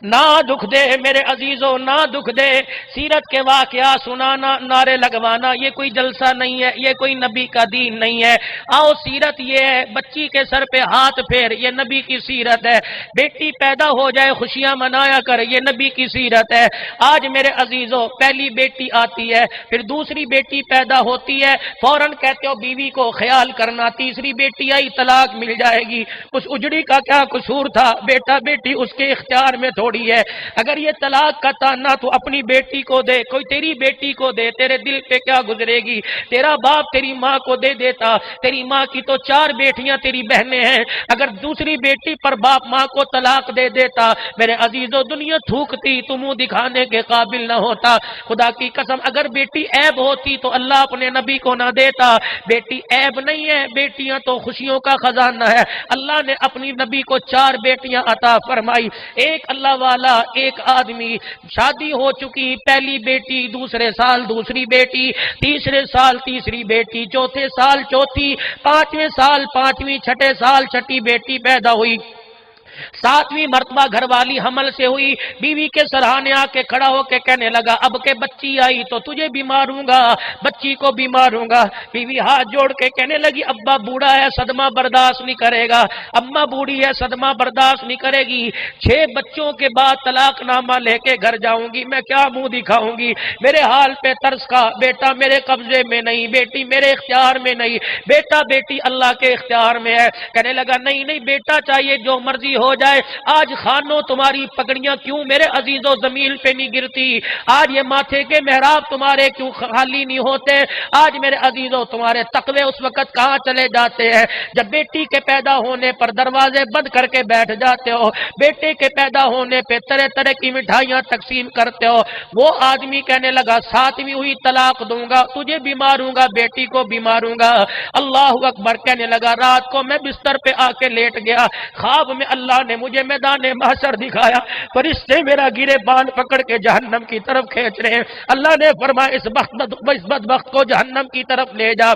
نہ دکھ دے میرے عزیزوں، نہ دکھ دے۔ سیرت کے واقعات سنانا، نعرے لگوانا یہ کوئی جلسہ نہیں ہے، یہ کوئی نبی کا دین نہیں ہے۔ آؤ سیرت یہ ہے، بچی کے سر پہ ہاتھ پھیر، یہ نبی کی سیرت ہے۔ بیٹی پیدا ہو جائے خوشیاں منایا کر، یہ نبی کی سیرت ہے۔ آج میرے عزیزوں پہلی بیٹی آتی ہے، پھر دوسری بیٹی پیدا ہوتی ہے، فوراً کہتے ہو بیوی کو خیال کرنا، تیسری بیٹی آئی طلاق مل جائے گی۔ اس اجڑی کا کیا قصور تھا؟ بیٹا بیٹی اس کے اختیار میں تھوڑی ہے۔ اگر یہ طلاق کا تانا تو اپنی بیٹی کو دے، کوئی تیری بیٹی کو دے، تیرے دل پہ کیا گزرے گی؟ تیرا باپ تیری ماں کو دے دیتا، تیری ماں کی تو 4 بیٹیاں تیری بہنیں ہیں، اگر دوسری بیٹی پر باپ ماں کو طلاق دے دیتا میرے عزیزو دنیا تھوکتی، تو منہ دکھانے کے قابل نہ ہوتا۔ خدا کی قسم اگر بیٹی عیب ہوتی تو اللہ اپنے نبی کو نہ دیتا۔ بیٹی عیب نہیں ہے، بیٹیاں تو خوشیوں کا خزانہ ہے۔ اللہ نے اپنی نبی کو 4 بیٹیاں عطا فرمائی۔ ایک اللہ والا، ایک آدمی، شادی ہو چکی، پہلی بیٹی، دوسرے سال دوسری بیٹی، تیسرے سال تیسری بیٹی، چوتھے سال چوتھی، پانچویں سال پانچویں، چھٹے سال چھٹی بیٹی پیدا ہوئی۔ 7ویں مرتبہ گھر والی حمل سے ہوئی، بیوی کے سرہانے آ کے کھڑا ہو کے کہنے لگا اب کے بچی آئی تو تجھے بھی ماروں گا، بچی کو بھی ماروں گا۔ بیوی ہاتھ جوڑ کے کہنے لگی ابا بوڑھا ہے، صدمہ برداشت نہیں کرے گا، اماں بوڑھی ہے، صدمہ برداشت نہیں کرے گی، 6 بچوں کے بعد طلاق نامہ لے کے گھر جاؤں گی، میں کیا منہ دکھاؤں گی؟ میرے حال پہ ترس کھا، بیٹا میرے قبضے میں نہیں، بیٹی میرے اختیار میں نہیں، بیٹا بیٹی اللہ کے اختیار میں ہے۔ کہنے لگا نہیں نہیں بیٹا چاہیے، جو مرضی ہو جائے۔ آج خانوں تمہاری پگڑیاں کیوں میرے عزیزوں زمین پہ نہیں گرتی؟ آج یہ ماتھے کے محراب تمہارے کیوں خالی نہیں ہوتے؟ آج میرے عزیزوں تمہارے تقوی اس وقت کہاں چلے جاتے ہیں جب بیٹی کے پیدا ہونے پر دروازے بند کر کے بیٹھ جاتے ہو، بیٹے کے پیدا ہونے پہ طرح طرح کی مٹھائیاں تقسیم کرتے ہو۔ وہ آدمی کہنے لگا 7ویں ہوئی طلاق دوں گا، تجھے بھی ماروں گا، بیٹی کو بھی ماروں گا۔ اللہ اکبر کہنے لگا رات کو میں بستر پہ آ کے لیٹ گیا، خواب میں اللہ نے مجھے میدان محشر دکھایا، فرشتے میرا گرے بان پکڑ کے جہنم کی طرف کھینچ رہے ہیں۔ اللہ نے فرمایا اس بدبخت کو جہنم کی طرف لے جا۔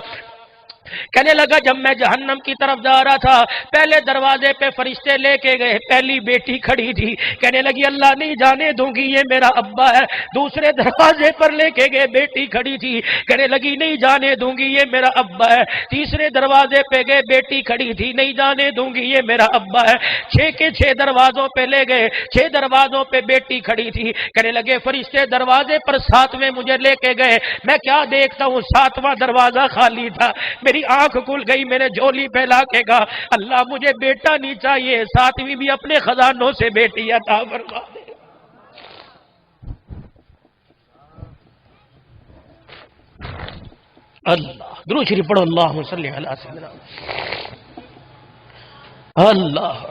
کہنے لگا جب میں جہنم کی طرف جا رہا تھا پہلے دروازے پہ فرشتے لے کے گئے، پہلی بیٹی کھڑی تھی، کہنے لگی اللہ نہیں جانے دوں گی یہ میرا ابا ہے۔ دوسرے دروازے پر لے کے گئے، بیٹی کھڑی تھی، کہنے لگی نہیں جانے دوں گی یہ میرا ابا ہے۔ تیسرے دروازے پہ گئے، بیٹی کھڑی تھی، نہیں جانے دوں گی یہ میرا ابا ہے۔ 6 کے 6 دروازوں پہ لے گئے، 6 دروازوں پہ بیٹی کھڑی تھی، کہنے لگے فرشتے دروازے پر 7ویں مجھے لے کے گئے، میں کیا دیکھتا ہوں 7واں دروازہ خالی تھا، میری آنکھ کھل گئی، میں نے جھولی پھیلا کے کہا اللہ مجھے بیٹا نہیں چاہیے، 7ویں بھی اپنے خزانوں سے بیٹی عطا فرما دے۔ اللہ درود شریف پڑھو، اللہم صلی علی سیدنا اللہ۔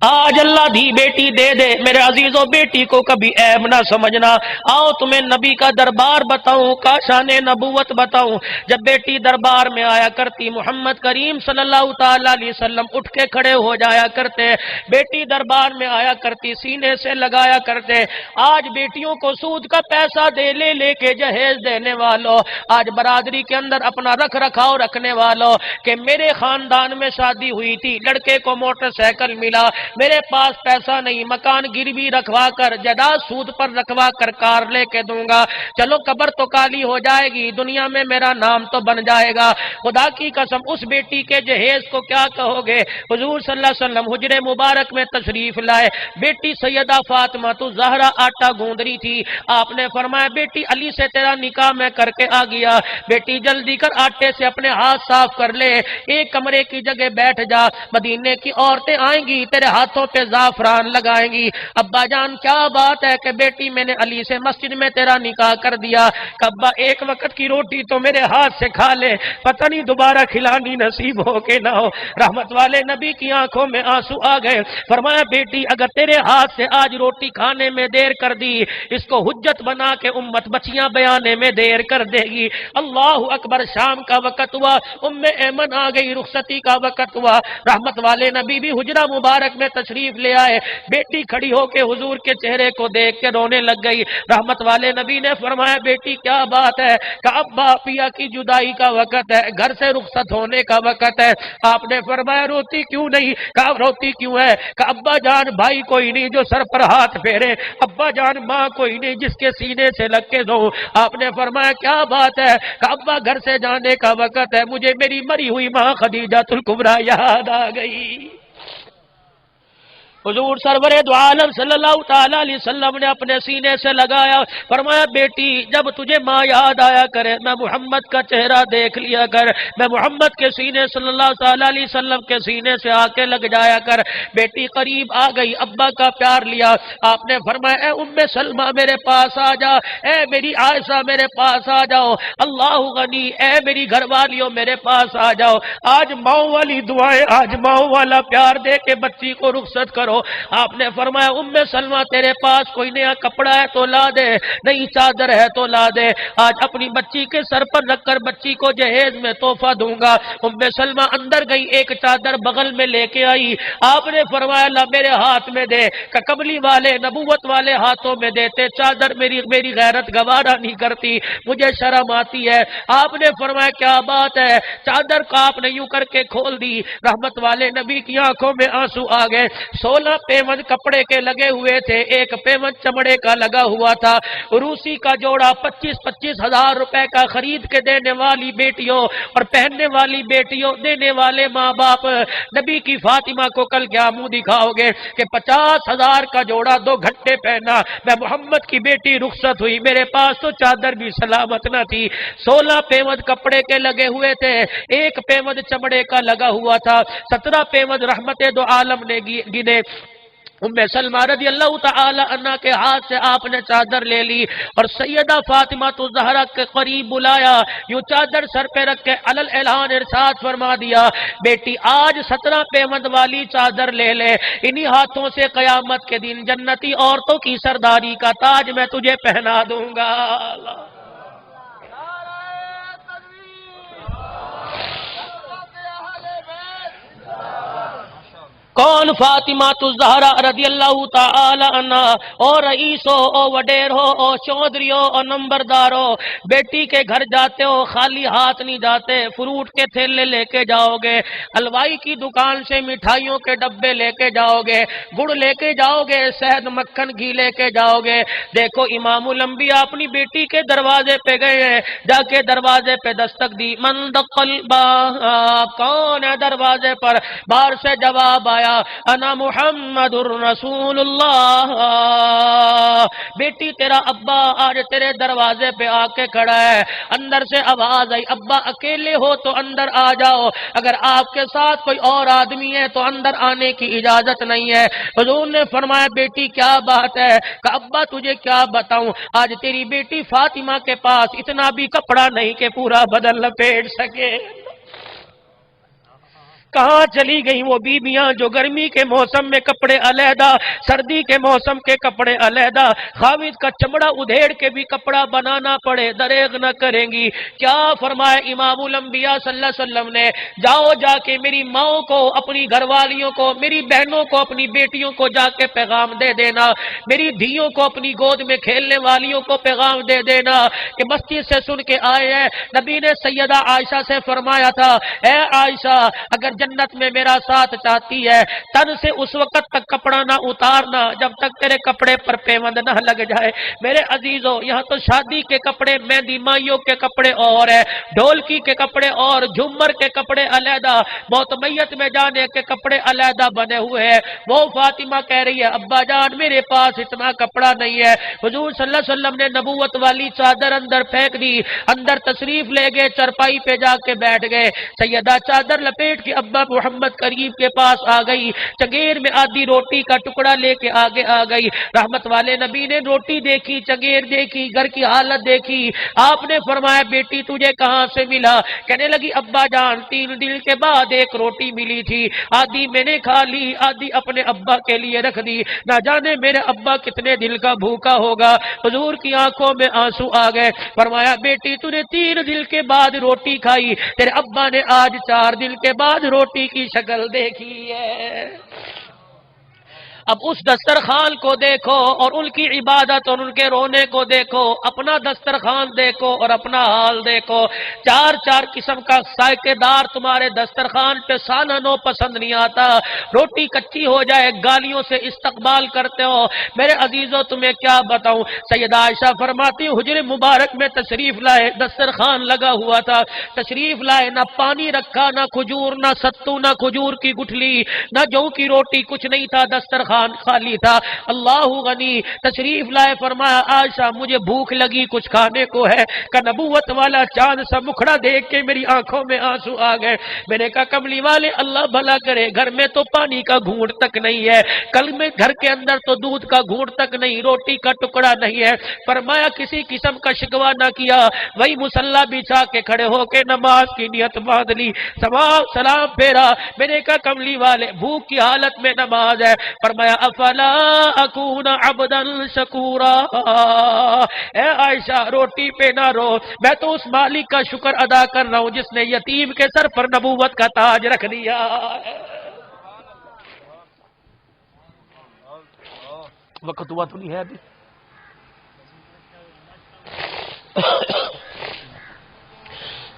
آج اللہ دی بیٹی دے دے میرے عزیزوں، بیٹی کو کبھی عیب نہ سمجھنا۔ آؤ تمہیں نبی کا دربار بتاؤں، کا شان نبوت بتاؤں۔ جب بیٹی دربار میں آیا کرتی محمد کریم صلی اللہ تعالی علیہ وسلم اٹھ کے کھڑے ہو جایا کرتے، بیٹی دربار میں آیا کرتی سینے سے لگایا کرتے۔ آج بیٹیوں کو سود کا پیسہ دے لے لے کے جہیز دینے والوں، آج برادری کے اندر اپنا رکھ رکھاؤ رکھنے والوں، کہ میرے خاندان میں شادی ہوئی تھی، لڑکے کو موٹر سائیکل ملا، میرے پاس پیسہ نہیں، مکان گروی رکھوا کر جائیداد سود پر رکھوا کر کار لے کے دوں گا، چلو قبر تو کالی ہو جائے گی، دنیا میں میرا نام تو بن جائے گا۔ خدا کی قسم اس بیٹی کے جہیز کو کیا کہو گے؟ حضور صلی اللہ علیہ وسلم حجرے مبارک میں تشریف لائے، بیٹی سیدہ فاطمہ تو زہرا آٹا گوندھ رہی تھی، آپ نے فرمایا بیٹی علی سے تیرا نکاح میں کر کے آ گیا، بیٹی جلدی کر آٹے سے اپنے ہاتھ صاف کر لے، ایک کمرے کی جگہ بیٹھ جا، مدینے کی عورتیں آئیں گی تیرے ہاتھوں پہ زعفران لگائیں گی۔ ابا جان کیا بات ہے کہ بیٹی میں نے علی سے مسجد میں تیرا نکاح کر دیا، کہ ابا ایک وقت کی روٹی تو میرے ہاتھ سے کھا لے، پتہ نہیں دوبارہ کھلانی نصیب ہو کہ نہ ہو۔ رحمت والے نبی کی آنکھوں میں آنسو آ گئے، فرمایا بیٹی اگر تیرے ہاتھ سے آج روٹی کھانے میں دیر کر دی، اس کو حجت بنا کے امت بچیاں بیانے میں دیر کر دے گی۔ اللہ اکبر۔ شام کا وقت ہوا، ام ایمن آ گئی، رخصتی کا وقت ہوا، رحمت والے نبی بھی حجرہ مبارک میں تشریف لے آئے. بیٹی کھڑی ہو کے حضور کے چہرے کو دیکھ کے رونے لگ گئی. رحمت والے نبی نے فرمایا بیٹی کیا بات ہے؟ کہ ابا پیا کی جدائی کا وقت ہے, گھر سے رخصت ہونے کا وقت ہے. آپ نے فرمایا روتی کیوں نہیں؟ کہا روتی کیوں ہے؟ کہ ابا جان بھائی کوئی نہیں جو سر پر ہاتھ پھیرے, ابا جان ماں کوئی نہیں جس کے سینے سے لگ کے دو. آپ نے فرمایا کیا بات ہے؟ کہ ابا گھر سے جانے کا وقت ہے, مجھے میری مری ہوئی ماں خدیجہ الکبریٰ یاد آ گئی. حضور سرور دو عالم صلی اللہ تعالی علیہ وسلم نے اپنے سینے سے لگایا, فرمایا بیٹی جب تجھے ماں یاد آیا کرے میں محمد کا چہرہ دیکھ لیا کر, میں محمد کے سینے صلی اللہ تعالی علیہ وسلم کے سینے سے آ کے لگ جایا کر. بیٹی قریب آ گئی, ابا کا پیار لیا. آپ نے فرمایا اے ام سلمہ میرے پاس آ جا, اے میری عائشہ میرے پاس آ جاؤ, اللہ غنی اے میری گھر والیوں میرے پاس آ جاؤ. آج ماں والی دعائیں, آج ماں والا پیار دے کے بچی کو رخصت کرو. آپ نے فرمایا ام سلمہ تیرے پاس کوئی نیا کپڑا ہے تو لا دے, نئی چادر ہے تو لا دے, آج اپنی بچی کے سر پر رکھ کر بچی کو جہیز میں تحفہ دوں گا. ام سلمہ اندر گئی, ایک چادر بغل میں لے کے آئی. آپ نے فرمایا لا میرے ہاتھ میں دے, کہ کملی والے نبوت والے ہاتھوں میں دیتے چادر میری غیرت گوارا نہیں کرتی, مجھے شرم آتی ہے. آپ نے فرمایا کیا بات ہے؟ چادر کو آپ نے یوں کر کے کھول دی. رحمت والے نبی کی آنکھوں میں آنسو آ گئے. 16 پیوند کپڑے کے لگے ہوئے تھے, ایک پیوند چمڑے کا لگا ہوا تھا. روسی کا جوڑا 25-25 ہزار روپے کا خرید کے دینے والی بیٹیوں اور پہننے والی بیٹیوں, دینے والے ماں باپ نبی کی فاطمہ کو کل کیا منہ دکھاؤ گے کہ 50,000 کا جوڑا 2 گھنٹے پہنا, میں محمد کی بیٹی رخصت ہوئی, میرے پاس تو چادر بھی سلامت نہ تھی. 16 پیوند کپڑے کے لگے ہوئے تھے, ایک پیوند چمڑے کا لگا ہوا تھا. 17 پیوند رحمت دو عالم نے گنے. ام سلمہ رضی اللہ تعالی عنہ کے ہاتھ سے آپ نے چادر لے لی اور سیدہ فاطمہ الزہرا کے قریب بلایا, یوں چادر سر پہ رکھ کے علل اعلان ارشاد فرما دیا بیٹی آج 17 پیوند والی چادر لے لے, انہی ہاتھوں سے قیامت کے دن جنتی عورتوں کی سرداری کا تاج میں تجھے پہنا دوں گا. کون؟ فاطمہ الزہرا رضی اللہ تعالی عنہ. او رئیس ہو, او وڈیر ہو, او چودھری ہو, او نمبردار ہو, بیٹی کے گھر جاتے ہو خالی ہاتھ نہیں جاتے, فروٹ کے تھیلے لے کے جاؤ گے, حلوائی کی دکان سے مٹھائیوں کے ڈبے لے کے جاؤ گے, گڑ لے کے جاؤ گے, شہد مکھن گھی لے کے جاؤ گے. دیکھو امام الانبیاء اپنی بیٹی کے دروازے پہ گئے ہیں, جا کے دروازے پہ دستک دی. من دخل الباب, کون ہے دروازے پر؟ باہر سے جواب آیا انا محمد الرسول اللہ. بیٹی تیرا ابا آج تیرے دروازے پہ آ کے کھڑا ہے. اندر سے آواز آئی ابا اکیلے ہو تو اندر آ جاؤ, اگر آپ کے ساتھ کوئی اور آدمی ہے تو اندر آنے کی اجازت نہیں ہے. حضور نے فرمایا بیٹی کیا بات ہے؟ کہ ابا تجھے کیا بتاؤں, آج تیری بیٹی فاطمہ کے پاس اتنا بھی کپڑا نہیں کہ پورا بدن لپیٹ سکے. کہاں چلی گئی وہ بیویاں جو گرمی کے موسم میں کپڑے علیحدہ, سردی کے موسم کے کپڑے علیحدہ, خامد کا چمڑا ادھیڑ کے بھی کپڑا بنانا پڑے دریغ نہ کریں گی. کیا فرمایا امام الانبیاء صلی اللہ علیہ وسلم نے, جاؤ جا کے میری ماں کو, اپنی گھر والیوں کو, میری بہنوں کو, اپنی بیٹیوں کو جا کے پیغام دے دینا, میری دھیوں کو, اپنی گود میں کھیلنے والیوں کو پیغام دے دینا کہ مسجد سے سن کے آئے ہیں. نبی نے سیدہ عائشہ سے فرمایا تھا اے عائشہ اگر جنت میں میرا ساتھ چاہتی ہے تن سے اس وقت تک کپڑا نہ اتارنا جب تک تیرے کپڑے پر پیوند نہ لگ جائے. میرے عزیزوں یہاں تو شادی کے کپڑے, مہندی مائیوں کے کپڑے اور ہے, ڈھولکی کے کپڑے اور, جھومر کے کپڑے علیحدہ, موت میت میں جانے کے کپڑے علیحدہ بنے ہوئے ہیں. وہ فاطمہ کہہ رہی ہے ابا جان میرے پاس اتنا کپڑا نہیں ہے. حضور صلی اللہ علیہ وسلم نے نبوت والی چادر اندر پھینک دی, اندر تشریف لے گئے, چرپائی پہ جا کے بیٹھ گئے. سیدہ چادر لپیٹ کے ابا محمد قریب کے پاس آ گئی, چنگیر میں آدھی روٹی کا ٹکڑا لے کے آگے آ گئی. رحمت والے نبی نے روٹی دیکھی, چنگیر دیکھی, گھر کی حالت دیکھی. آپ نے فرمایا بیٹی تجھے کہاں سے ملا؟ کہنے لگی ابا جان 3 دن کے بعد ایک روٹی ملی تھی, آدھی میں نے کھا لی, آدھی اپنے ابا کے لیے رکھ دی, نہ جانے میرے ابا کتنے دل کا بھوکا ہوگا. حضور کی آنکھوں میں آنسو آ گئے. فرمایا بیٹی تو نے 3 دن کے بعد روٹی کھائی, تیرے ابا نے آج 4 دن کے بعد روٹی کی شکل دیکھی ہے. اب اس دسترخوان کو دیکھو اور ان کی عبادت اور ان کے رونے کو دیکھو، اپنا دسترخوان دیکھو اور اپنا حال دیکھو۔ چار چار قسم کا ذائقے دار تمہارے دسترخوان پہ سالنوں پسند نہیں آتا، روٹی کچی ہو جائے گالیوں سے استقبال کرتے ہو۔ میرے عزیزوں تمہیں کیا بتاؤں، سیدہ عائشہ فرماتی حجر مبارک میں تشریف لائے، دسترخوان لگا ہوا تھا، تشریف لائے، نہ پانی رکھا، نہ کھجور، نہ ستو، نہ کھجور کی گٹھلی، نہ جو کی روٹی، کچھ نہیں تھا، دسترخوان خالی تھا۔ اللہ غنی، تشریف لائے، فرمایا عائشہ مجھے بھوک لگی، کچھ کھانے کو ہے؟ کہ نبوت والا چاند سا مکھڑا دیکھ کے میری آنکھوں میں آنسو آ گئے۔ میں نے کہا کملی والے اللہ بھلا کرے، گھر میں تو پانی کا گھونٹ تک نہیں ہے، کل میں گھر کے اندر تو دودھ کا گھونٹ تک نہیں، روٹی کا ٹکڑا نہیں ہے۔ فرمایا کسی قسم کا شکوہ نہ کیا، وہی مصلی بچھا کے کھڑے ہو کے نماز کی نیت باندھ لی، سلام پھیرا۔ میں نے کہا کملی والے بھوک کی حالت میں نماز ہے، فرمایا افلا اکون عبدا شکورا، اے عائشہ روٹی پہ نہ رو، میں تو اس مالک کا شکر ادا کر رہا ہوں جس نے یتیم کے سر پر نبوت کا تاج رکھ دیا۔ وقت ہوا تو نہیں ہے ابھی؟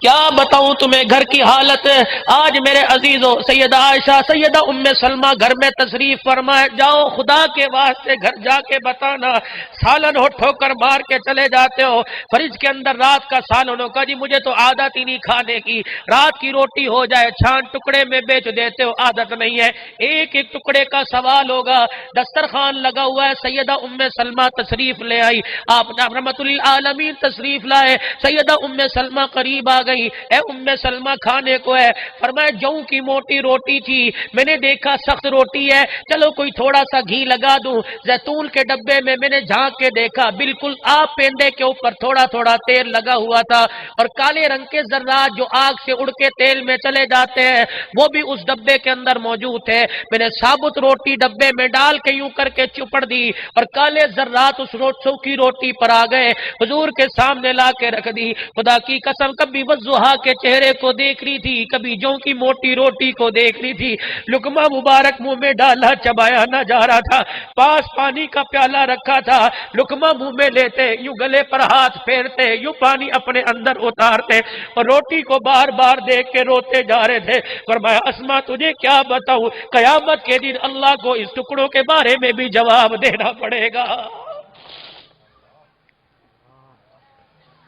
کیا بتاؤں تمہیں گھر کی حالت آج میرے عزیزوں۔ سیدہ عائشہ سیدہ ام سلمہ گھر میں تشریف فرمائے، جاؤ خدا کے واسطے گھر جا کے بتانا، سالن ہو ٹھوکر مار کے چلے جاتے ہو، فریج کے اندر رات کا سالن ہو، کہا جی مجھے تو عادت ہی نہیں کھانے کی، رات کی روٹی ہو جائے چھان ٹکڑے میں بیچ دیتے ہو، عادت نہیں ہے، ایک ایک ٹکڑے کا سوال ہوگا۔ دسترخوان لگا ہوا ہے، سیدہ ام سلمہ تشریف لے آئی، آپ رحمت للعالمین تشریف لائے، سیدہ ام سلمہ قریب آ گئی، اے ام سلمہ کھانے کو ہے؟ فرمایا جو کی موٹی روٹی تھی، میں نے دیکھا سخت روٹی ہے، چلو کوئی تھوڑا سا گھی لگا دوں، زیتون کے ڈبے میں میں نے جھانک کے دیکھا بالکل آپ پینڈے کے اوپر تھوڑا تھوڑا تیل لگا ہوا تھا، اور کالے رنگ کے ذرات جو آگ سے اڑ کے تیل میں چلے جاتے ہیں وہ بھی اس ڈبے کے اندر موجود تھے۔ میں نے ثابت روٹی ڈبے میں ڈال کے یوں کر کے چپڑ دی اور کالے ذرات اس سوکھی روٹی پر آ گئے، حضور کے سامنے لا کے رکھ دی۔ خدا کی قسم کبھی وضحا کے چہرے کو دیکھ رہی تھی، کبھی جو کی موٹی روٹی کو دیکھ رہی تھی، لقمہ مبارک منہ میں ڈالا چبایا نہ جا رہا تھا، پاس پانی کا پیالہ رکھا تھا، لقمہ منہ میں لیتے یوں گلے پر ہاتھ پھیرتے، یوں پانی اپنے اندر اتارتے اور روٹی کو بار بار دیکھ کے روتے جا رہے تھے۔ فرمایا اسما تجھے کیا بتاؤں، قیامت کے دن اللہ کو اس ٹکڑوں کے بارے میں بھی جواب دینا پڑے گا۔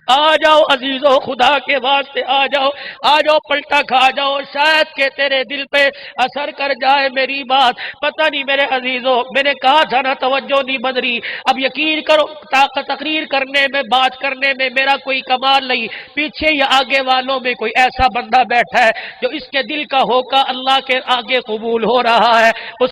آ جاؤ عزیزو خدا کے واسطے آ جاؤ پلٹا کھا جاؤ، شاید کہ تیرے دل پہ اثر کر جائے میری بات، پتہ نہیں میرے عزیزو، میں نے کہا تھا نا توجہ نہیں بن رہی، اب یقین کرو تقریر کرنے میں بات کرنے میں میرا کوئی کمال نہیں، پیچھے یا آگے والوں میں کوئی ایسا بندہ بیٹھا ہے جو اس کے دل کا ہوکا اللہ کے آگے قبول ہو رہا ہے، اس